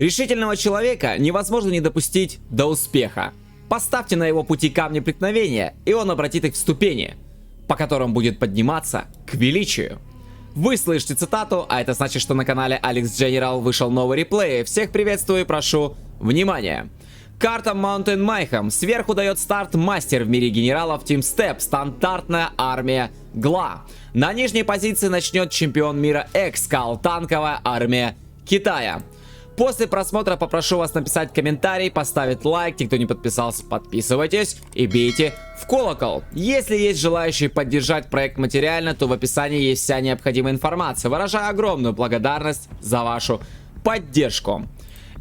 Решительного человека невозможно не допустить до успеха. Поставьте на его пути камни преткновения, и он обратит их в ступени, по которым будет подниматься к величию. Вы слышите цитату, а это значит, что на канале Alex General вышел новый реплей. Всех приветствую и прошу внимания. Карта Mountain Mayhem. Сверху дает старт мастер в мире генералов Team Step, стандартная армия Гла. На нижней позиции начнет чемпион мира Экскал, танковая армия Китая. После просмотра попрошу вас написать комментарий, поставить лайк, те, кто не подписался, подписывайтесь и бейте в колокол. Если есть желающие поддержать проект материально, то в описании есть вся необходимая информация. Выражаю огромную благодарность за вашу поддержку.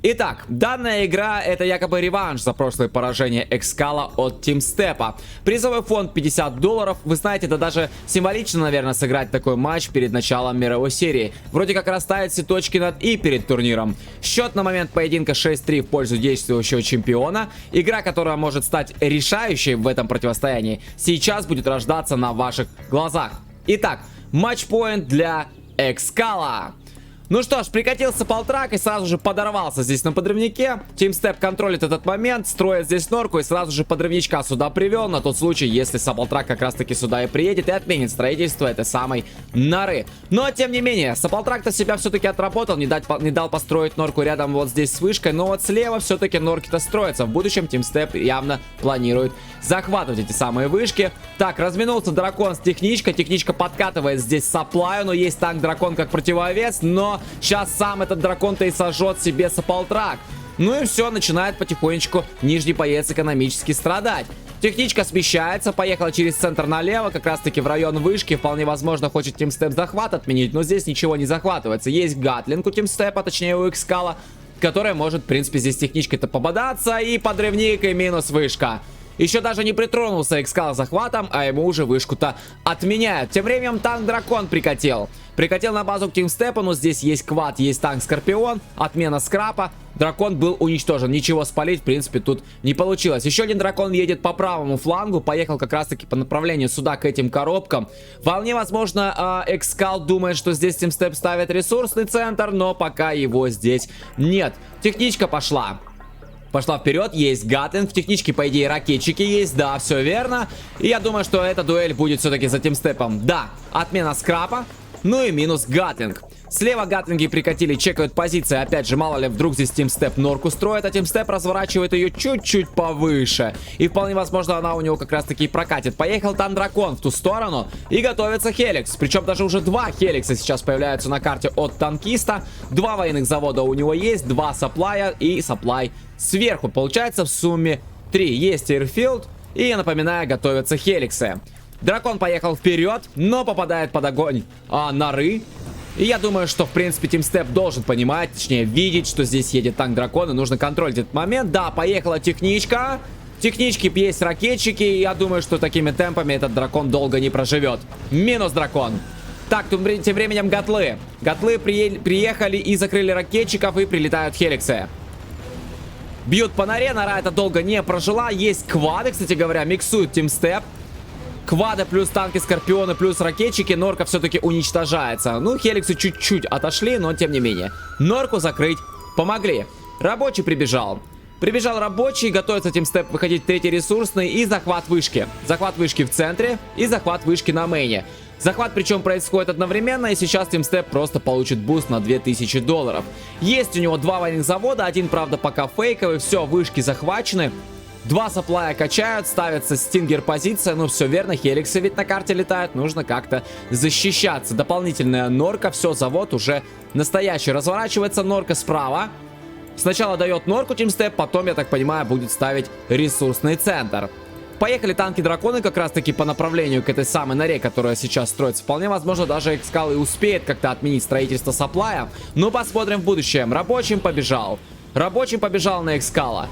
Итак, данная игра это якобы реванш за прошлое поражение Экскала от Team Step. Призовой фонд $50. Вы знаете, это даже символично, наверное, сыграть такой матч перед началом мировой серии. Вроде как расставить все точки над «и» перед турниром. Счет на момент поединка 6-3 в пользу действующего чемпиона. Игра, которая может стать решающей в этом противостоянии, сейчас будет рождаться на ваших глазах. Итак, матчпоинт для Экскала. Ну что ж, прикатился полтрак и сразу же подорвался здесь на подрывнике. Team Step контролит этот момент, строит здесь норку и сразу же подрывничка сюда привел. На тот случай, если Саполтрак как раз таки сюда и приедет и отменит строительство этой самой норы. Но тем не менее, Саполтрак-то себя все-таки отработал, не дал построить норку рядом вот здесь с вышкой. Но вот слева все-таки норки-то строятся. В будущем Team Step явно планирует захватывать эти самые вышки. Так, разминулся дракон с техничкой. Техничка подкатывает здесь саплаю, но есть танк-дракон как противовес, но сейчас сам этот дракон-то и сожжет себе Саполтрак. Ну и все, начинает потихонечку нижний боец экономически страдать. Техничка смещается, поехала через центр налево, как раз таки в район вышки. Вполне возможно, хочет Team Step захват отменить, но здесь ничего не захватывается. Есть гатлинг у Team Step, а точнее у Экскала, которая может, в принципе, здесь техничкой-то пободаться. И подрывник, и минус вышка. Еще даже не притронулся Экскал захватом, а ему уже вышку-то отменяют. Тем временем танк-дракон прикатил. Прикатил на базу к Team Step, но здесь есть квад, есть танк-скорпион, отмена скрапа. Дракон был уничтожен, ничего спалить, в принципе, тут не получилось. Еще один дракон едет по правому флангу, поехал как раз-таки по направлению сюда, к этим коробкам. Вполне возможно, Экскал думает, что здесь Team Step ставит ресурсный центр, но пока его здесь нет. Техничка пошла. Пошла вперед, есть гатлинг, в техничке, по идее, ракетчики есть, да, все верно. И я думаю, что эта дуэль будет все-таки за Team Step'ом. Да, отмена скрапа, ну и минус гатлинг. Слева гатлинги прикатили, чекают позиции, опять же, мало ли, вдруг здесь Team Step норку строит, а Team Step разворачивает ее чуть-чуть повыше. И вполне возможно, она у него как раз-таки и прокатит. Поехал танк-дракон в ту сторону и готовится Хеликс. Причем даже уже два Хеликса сейчас появляются на карте от танкиста. Два военных завода у него есть, два саплая и саплай сверху. Получается в сумме 3. Есть Airfield и, я напоминаю, готовятся Хеликсы. Дракон поехал вперед, но попадает под огонь норы. И я думаю, что, в принципе, Team Step должен понимать, точнее, видеть, что здесь едет танк-дракон, и нужно контролить этот момент. Да, поехала техничка. Технички есть ракетчики, и я думаю, что такими темпами этот дракон долго не проживет. Минус дракон. Так, тем временем гатлы. Гатлы приехали и закрыли ракетчиков, и прилетают хеликсы. Бьют по норе, нора это долго не прожила. Есть квады, кстати говоря, миксуют Team Step. Квады плюс танки Скорпионы плюс ракетчики. Норка все-таки уничтожается. Ну, хеликсы чуть-чуть отошли, но тем не менее. Норку закрыть помогли. Рабочий прибежал. Прибежал рабочий, готовится Team Step выходить третий ресурсный и захват вышки. Захват вышки в центре и захват вышки на мейне. Захват причем происходит одновременно, и сейчас Team Step просто получит буст на $2000. Есть у него два военных завода, один, правда, пока фейковый. Все, вышки захвачены. Два саплая качают, ставится стингер позиция. Ну, все верно, хеликсы ведь на карте летают. Нужно как-то защищаться. Дополнительная норка, все, завод уже настоящий. Разворачивается норка справа. Сначала дает норку Team Step, потом, я так понимаю, будет ставить ресурсный центр. Поехали танки-драконы как раз-таки по направлению к этой самой норе, которая сейчас строится. Вполне возможно, даже Экскал и успеет как-то отменить строительство саплая. Но посмотрим в будущем. Рабочим побежал. Рабочим побежал на Экскала.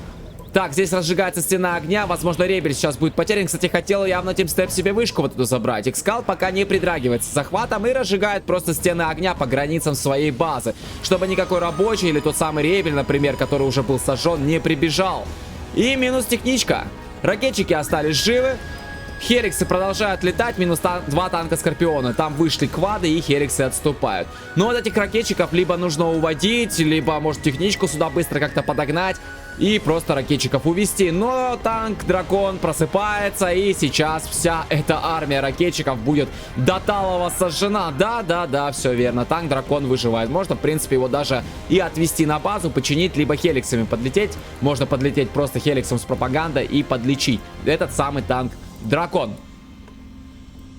Так, здесь разжигается стена огня. Возможно, ребель сейчас будет потерян. Кстати, хотел явно Team Step себе вышку вот эту забрать. Экскал пока не придрагивается захватом и разжигает просто стены огня по границам своей базы. Чтобы никакой рабочий или тот самый ребель, например, который уже был сожжен, не прибежал. И минус техничка. Ракетчики остались живы. Хеликсы продолжают летать, минус 2 танка Скорпиона. Там вышли квады и Хеликсы отступают. Но вот этих ракетчиков либо нужно уводить, либо может техничку сюда быстро как-то подогнать и просто ракетчиков увести. Но танк-дракон просыпается, и сейчас вся эта армия ракетчиков будет до талого сожжена. Да, все верно. Танк-дракон выживает. Можно, в принципе, его даже и отвести на базу, починить, либо хеликсами подлететь. Можно подлететь просто хеликсом с пропагандой и подлечить этот самый танк-дракон.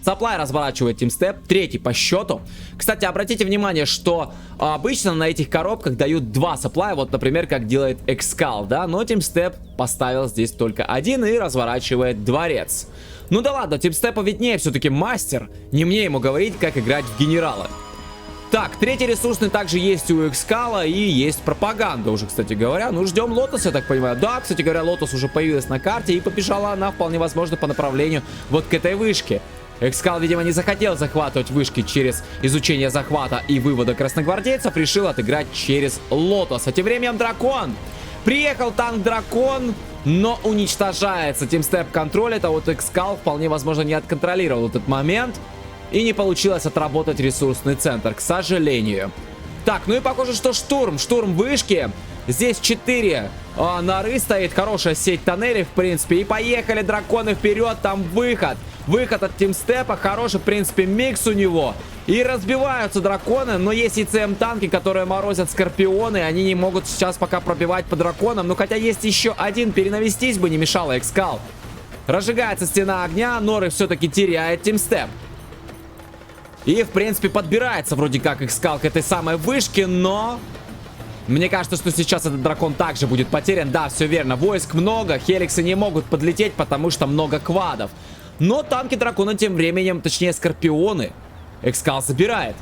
Саплай разворачивает тимстеп, третий по счету. Кстати, обратите внимание, что обычно на этих коробках дают 2 саплая, вот, например, как делает Экскал, да, но тимстеп поставил здесь только 1 и разворачивает дворец. Ну да ладно, тимстепу виднее, все-таки мастер, не мне ему говорить, как играть в генералы. Так, третий ресурсный также есть у Экскала и есть пропаганда уже, кстати говоря. Ну, ждем Лотос, я так понимаю. Да, кстати говоря, Лотос уже появилась на карте и побежала она, вполне возможно, по направлению вот к этой вышке. Экскал, видимо, не захотел захватывать вышки через изучение захвата и вывода красногвардейцев, решил отыграть через Лотос. А тем временем дракон. Приехал танк-дракон, но уничтожается. Тимстеп контролит, а вот Экскал вполне возможно не отконтролировал этот момент. И не получилось отработать ресурсный центр, к сожалению. Так, ну и похоже, что штурм вышки. Здесь 4 норы стоит, хорошая сеть тоннелей, в принципе. И поехали драконы вперед, там выход. Выход от тимстепа, хороший, в принципе, микс у него. И разбиваются драконы, но есть ИЦМ-танки, которые морозят скорпионы. Они не могут сейчас пока пробивать по драконам. Но хотя есть еще один, перенавестись бы не мешало Экскал. Разжигается стена огня, норы все-таки теряет тимстеп. И, в принципе, подбирается вроде как Экскал к этой самой вышке, но... Мне кажется, что сейчас этот дракон также будет потерян. Да, все верно, войск много, хеликсы не могут подлететь, потому что много квадов. Но танки дракона тем временем, точнее скорпионы, Экскал собирает.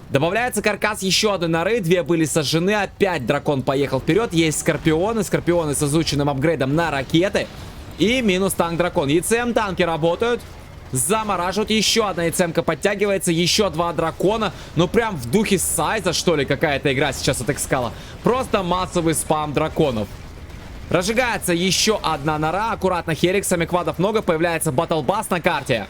Добавляется каркас еще одной норы, 2 были сожжены, опять дракон поехал вперед. Есть скорпионы с изученным апгрейдом на ракеты. И минус танк-дракон. ЕЦМ танки работают. Замораживают, еще одна ЕЦМ-ка подтягивается, еще 2 дракона. Ну прям в духе Сайза, что ли, какая-то игра сейчас от Экскала. Просто массовый спам драконов. Разжигается еще одна нора, аккуратно хеликсами, квадов много, появляется батлбас на карте.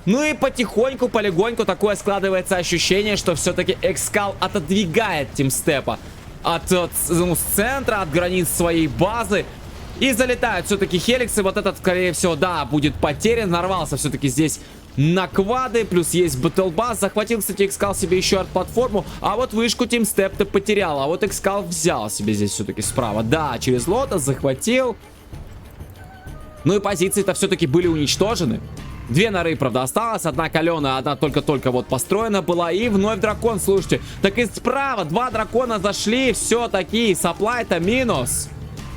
Ну и потихоньку, полегоньку такое складывается ощущение, что все-таки Экскал отодвигает тимстепа от центра, от границ своей базы. И залетают все-таки хеликсы. Вот этот, скорее всего, да, будет потерян. Нарвался все-таки здесь на квады. Плюс есть батлбас. Захватил, кстати, Экскал себе еще арт-платформу. А вот вышку тимстеп-то потерял. А вот Экскал взял себе здесь все-таки справа. Да, через Лотос захватил. Ну и позиции-то все-таки были уничтожены. 2 норы, правда, осталось. Одна каленая, одна только-только вот построена была. И вновь дракон, слушайте. Так и справа 2 дракона зашли. Все-таки саплай-то минус.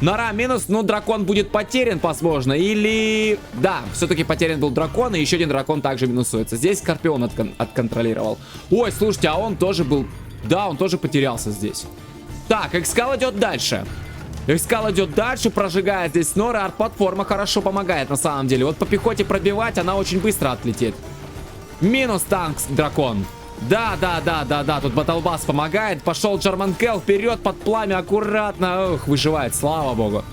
Нора минус, но дракон будет потерян, возможно. Или... Да, все-таки потерян был дракон, и еще один дракон также минусуется. Здесь Скорпион отконтролировал. Ой, слушайте, а он тоже был... Да, он тоже потерялся здесь. Так, Экскал идет дальше. Экскал идет дальше, прожигает здесь норы. Арт-платформа хорошо помогает, на самом деле. Вот по пехоте пробивать, она очень быстро отлетит. Минус танк-дракон. Да, тут батлбас помогает. Пошел Джарманкел вперед под пламя, аккуратно. Ох, выживает, слава богу.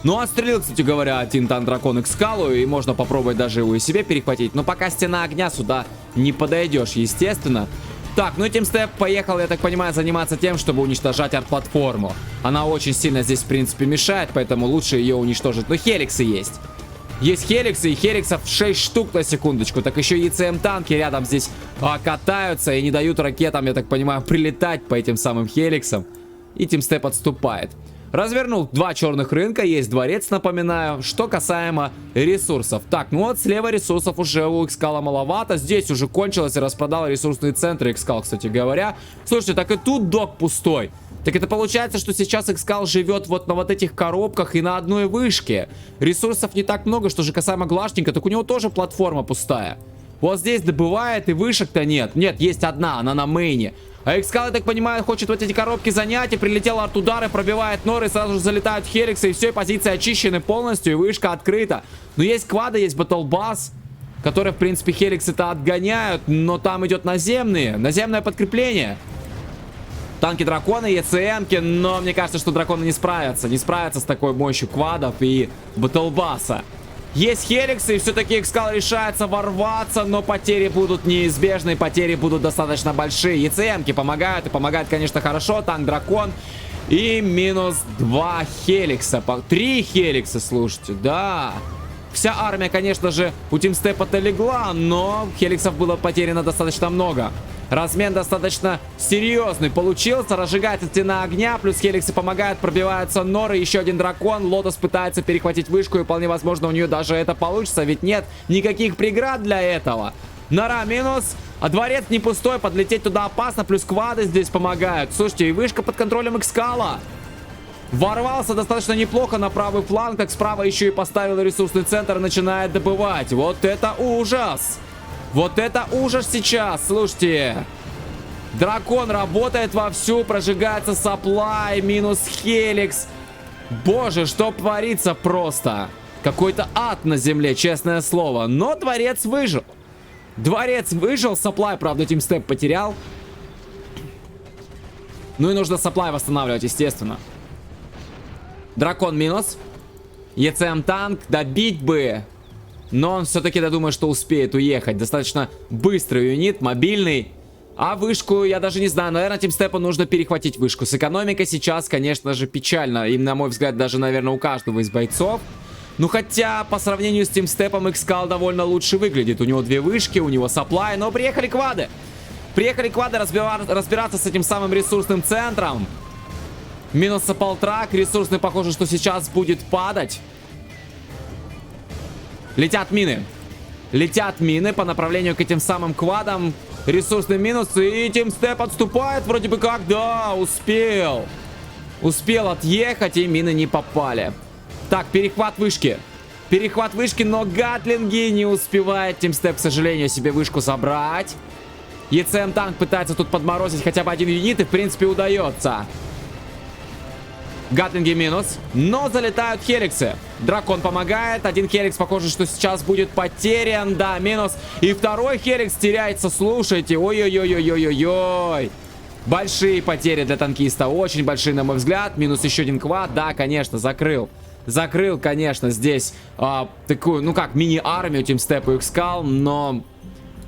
Ну, отстрелил, кстати говоря, один танк-дракон Экскалу. И можно попробовать даже его и себе перехватить. Но пока стена огня сюда не подойдешь, естественно. Так, ну и тимстеп поехал, я так понимаю, заниматься тем, чтобы уничтожать арт-платформу. Она очень сильно здесь, в принципе, мешает, поэтому лучше ее уничтожить. Но хеликсы есть. Есть хеликсы, и хеликсов 6 штук на секундочку. Так еще и ЕЦМ-танки рядом здесь катаются и не дают ракетам, я так понимаю, прилетать по этим самым хеликсам. И тимстеп отступает. Развернул 2 черных рынка, есть дворец, напоминаю. Что касаемо ресурсов. Так, ну вот слева ресурсов уже у Экскала маловато. Здесь уже кончилось и распродал ресурсные центры Экскал, кстати говоря. Слушайте, так и тут док пустой. Так это получается, что сейчас Экскал живет вот на вот этих коробках и на одной вышке. Ресурсов не так много, что же касаемо Глашника, так у него тоже платформа пустая. Вот здесь добывает и вышек-то нет. Нет, есть одна, она на мейне. А Экскал, я так понимаю, хочет вот эти коробки занять, и прилетел арт-удары, пробивает норы, сразу же залетают хеликсы, и все, и позиции очищены полностью, и вышка открыта. Но есть квады, есть батлбас, которые, в принципе, хеликсы-то отгоняют, но там идет наземное подкрепление. Танки-драконы, ЕЦМки, но мне кажется, что драконы не справятся с такой мощью квадов и батлбаса. Есть Хеликсы, и все-таки Экскал решается ворваться, но потери будут неизбежны, потери будут достаточно большие. ЕЦМки помогают, и помогают, конечно, хорошо. Танк-дракон. И минус 2 Хеликса. 3 Хеликса, слушайте, да. Вся армия, конечно же, у Тимстепа-то легла, но Хеликсов было потеряно достаточно много. Размен достаточно серьезный получился. Разжигается стена огня, плюс Хеликсы помогают, пробиваются норы. Еще один дракон. Лотос пытается перехватить вышку, и вполне возможно у нее даже это получится, ведь нет никаких преград для этого. Нора минус, а дворец не пустой, подлететь туда опасно, плюс квады здесь помогают. Слушайте, и вышка под контролем Экскала. Ворвался достаточно неплохо на правый фланг, так справа еще и поставил ресурсный центр, начинает добывать. Вот это ужас! Вот это ужас сейчас, слушайте. Дракон работает вовсю, прожигается сапплай, минус Хеликс. Боже, что творится просто. Какой-то ад на земле, честное слово. Но дворец выжил. Дворец выжил, сапплай, правда, Тимстеп потерял. Ну и нужно сапплай восстанавливать, естественно. Дракон минус. ЕЦМ танк, добить бы. Но он все-таки, я думаю, что успеет уехать. Достаточно быстрый юнит, мобильный. А вышку, я даже не знаю, наверное, Тимстепу нужно перехватить вышку. С экономикой сейчас, конечно же, печально. И, на мой взгляд, даже, наверное, у каждого из бойцов. Ну, хотя, по сравнению с Тимстепом, Экскал довольно лучше выглядит. У него 2 вышки, у него сапплай, но приехали квады. Приехали квады разбираться с этим самым ресурсным центром. Минус саппалтрак, ресурсный, похоже, что сейчас будет падать. Летят мины. Летят мины по направлению к этим самым квадам. Ресурсный минус. И Тимстеп отступает вроде бы как. Да, успел. Успел отъехать, и мины не попали. Так, перехват вышки. Перехват вышки, но гатлинги не успевает Тимстеп, к сожалению, себе вышку забрать. ЕЦМ танк пытается тут подморозить хотя бы один юнит, и в принципе удается. Гатлинги минус, но залетают Хеликсы. Дракон помогает. Один Хеликс, похоже, что сейчас будет потерян. Да, минус. И второй Хеликс теряется. Слушайте, ой-ой-ой-ой-ой-ой. Большие потери для танкиста. Очень большие, на мой взгляд. Минус еще один квад. Да, конечно, закрыл. Закрыл, конечно, здесь такую, ну как, мини-армию Тимстеп и Экскал, но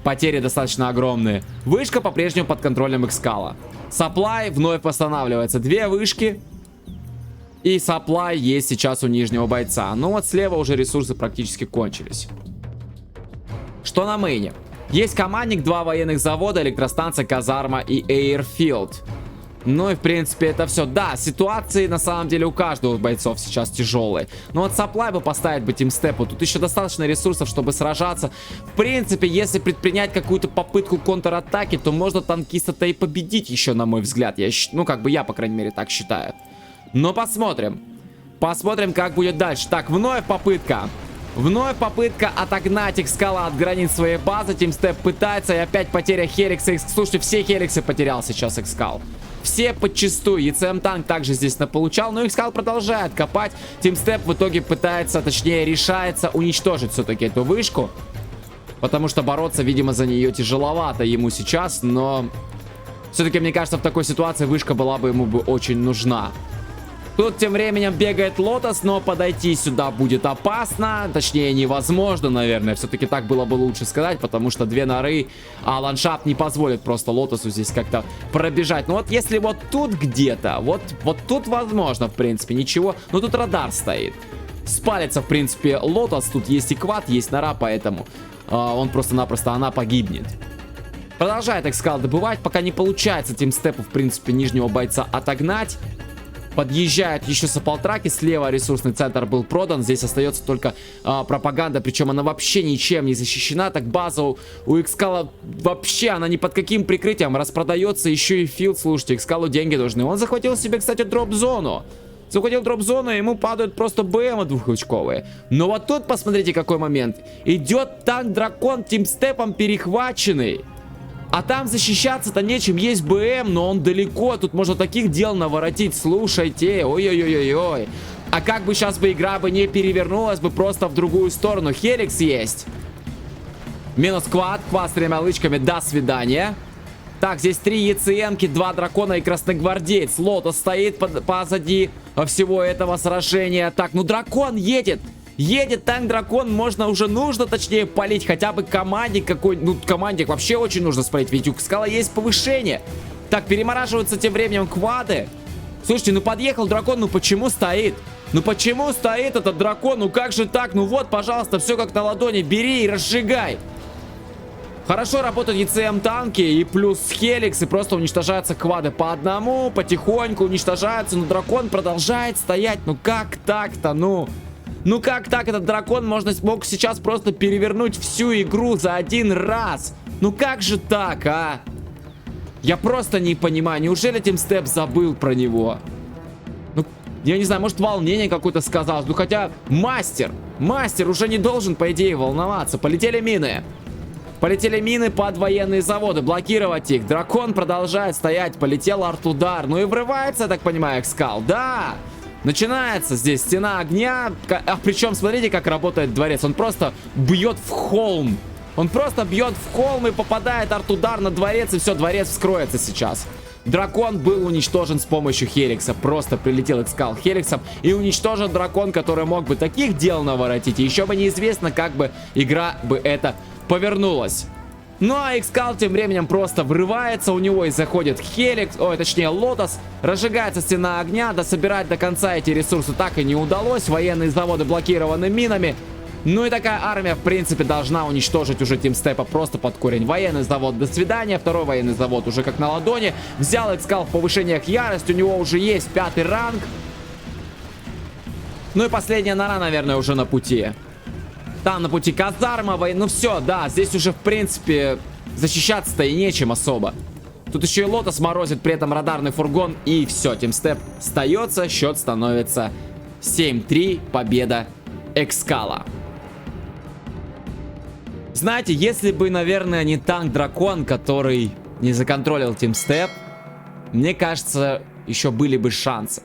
потери достаточно огромные. Вышка по-прежнему под контролем Экскала. Сапплай вновь восстанавливается. 2 вышки. И сапплай есть сейчас у нижнего бойца. Ну вот слева уже ресурсы практически кончились. Что на мейне? Есть командник, 2 военных завода, электростанция, казарма и эйрфилд. Ну и в принципе это все. Да, ситуации на самом деле у каждого из бойцов сейчас тяжелые. Но вот сапплай бы поставить бы Тимстепу. Тут еще достаточно ресурсов, чтобы сражаться. В принципе, если предпринять какую-то попытку контратаки, то можно танкиста-то и победить еще, на мой взгляд. Ну как бы я, по крайней мере, так считаю. Но посмотрим. Посмотрим, как будет дальше. Так, вновь попытка. Вновь попытка отогнать Экскала от границ своей базы. Тимстеп пытается, и опять потеря Хеликса. Слушайте, все Хеликсы потерял сейчас Экскал. Все подчистую. ЕЦМ танк также здесь получал. Но Экскал продолжает копать. Тимстеп в итоге пытается, точнее решается уничтожить все-таки эту вышку. Потому что бороться, видимо, за нее тяжеловато ему сейчас. Но все-таки, мне кажется, в такой ситуации вышка была бы ему очень нужна. Тут тем временем бегает Лотос, но подойти сюда будет опасно. Точнее, невозможно, наверное. Все-таки так было бы лучше сказать, потому что 2 норы, а ландшафт не позволит просто Лотосу здесь как-то пробежать. Ну вот если вот тут где-то, вот тут возможно, в принципе, ничего. Но тут радар стоит. Спалится, в принципе, Лотос. Тут есть и квад, есть нора, поэтому он просто-напросто, она погибнет. Продолжает Экскал добывать, пока не получается Тимстепу, в принципе, нижнего бойца отогнать. Подъезжают еще саппалтраки. Слева ресурсный центр был продан. Здесь остается только пропаганда. Причем она вообще ничем не защищена. Так база у Экскала вообще, она ни под каким прикрытием. Распродается еще и филд. Слушайте, Экскалу деньги нужны. Он захватил себе, кстати, дроп-зону. Захватил дроп-зону, и ему падают просто БМы 2-очковые. Но вот тут посмотрите, какой момент. Идет танк-дракон Тимстепом перехваченный. А там защищаться-то нечем, есть БМ, но он далеко, тут можно таких дел наворотить, слушайте, ой-ой-ой-ой-ой. А как бы сейчас бы игра бы не перевернулась бы просто в другую сторону, Хеликс есть. Минус квад, квад с 3 лычками, до свидания. Так, здесь 3 ЕЦМки, 2 дракона и красногвардеец. Лотос стоит позади всего этого сражения. Так, ну дракон едет. Едет танк-дракон, нужно точнее полить хотя бы команде какой. Ну, команде вообще очень нужно спалить, ведь у Экскала есть повышение. Так, перемораживаются тем временем квады. Слушайте, ну подъехал дракон, ну почему стоит? Ну почему стоит этот дракон? Ну как же так? Ну вот, пожалуйста, все как на ладони, бери и разжигай. Хорошо работают ЕЦМ танки и плюс Хеликс, и просто уничтожаются квады по одному, потихоньку уничтожаются, но дракон продолжает стоять. Ну как так-то, ну? Ну как так этот дракон мог сейчас просто перевернуть всю игру за один раз? Ну как же так, а? Я просто не понимаю, неужели Тимстеп забыл про него? Ну, я не знаю, может волнение какое-то сказалось. Ну хотя мастер уже не должен, по идее, волноваться. Полетели мины. Полетели мины под военные заводы, блокировать их. Дракон продолжает стоять, полетел арт-удар. Ну и врывается, я так понимаю, Экскал. Да, начинается здесь стена огня. Причем, смотрите, как работает дворец. Он просто бьет в холм. Он просто бьет в холм и попадает арт-удар на дворец, и все, дворец вскроется сейчас. Дракон был уничтожен с помощью Хеликса. Просто прилетел Экскал Хеликсом и уничтожен дракон, который мог бы таких дел наворотить. И еще бы неизвестно, как бы игра бы это повернулась. Ну а Экскал тем временем просто врывается, у него и заходит Хеликс, точнее Лотос, разжигается стена огня, дособирать до конца эти ресурсы так и не удалось, военные заводы блокированы минами. Ну и такая армия, в принципе, должна уничтожить уже Тимстепа просто под корень. Военный завод, до свидания, второй военный завод уже как на ладони. Взял Экскал в повышениях ярость, у него уже есть 5-й ранг. Ну и последняя нора, наверное, уже на пути. Там на пути казарма, ну все, да, здесь уже в принципе защищаться-то и нечем особо. Тут еще и Лотос морозит, при этом радарный фургон, и все, Тимстеп остается, счет становится 7-3, победа Экскала. Знаете, если бы, наверное, не танк-дракон, который не законтролил Тимстеп, мне кажется, еще были бы шансы.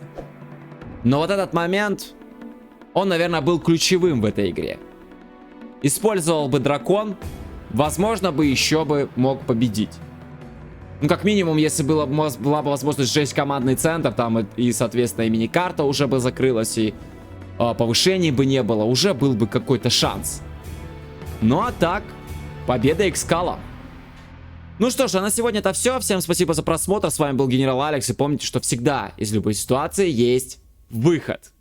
Но вот этот момент, он, наверное, был ключевым в этой игре. Использовал бы дракон, возможно, бы еще бы мог победить. Ну, как минимум, если была бы возможность сжечь командный центр, там и соответственно, и мини-карта уже бы закрылась, и повышений бы не было, уже был бы какой-то шанс. Ну, а так, победа Экскала. Ну что ж, а на сегодня это все. Всем спасибо за просмотр. С вами был Генерал Алекс. И помните, что всегда из любой ситуации есть выход.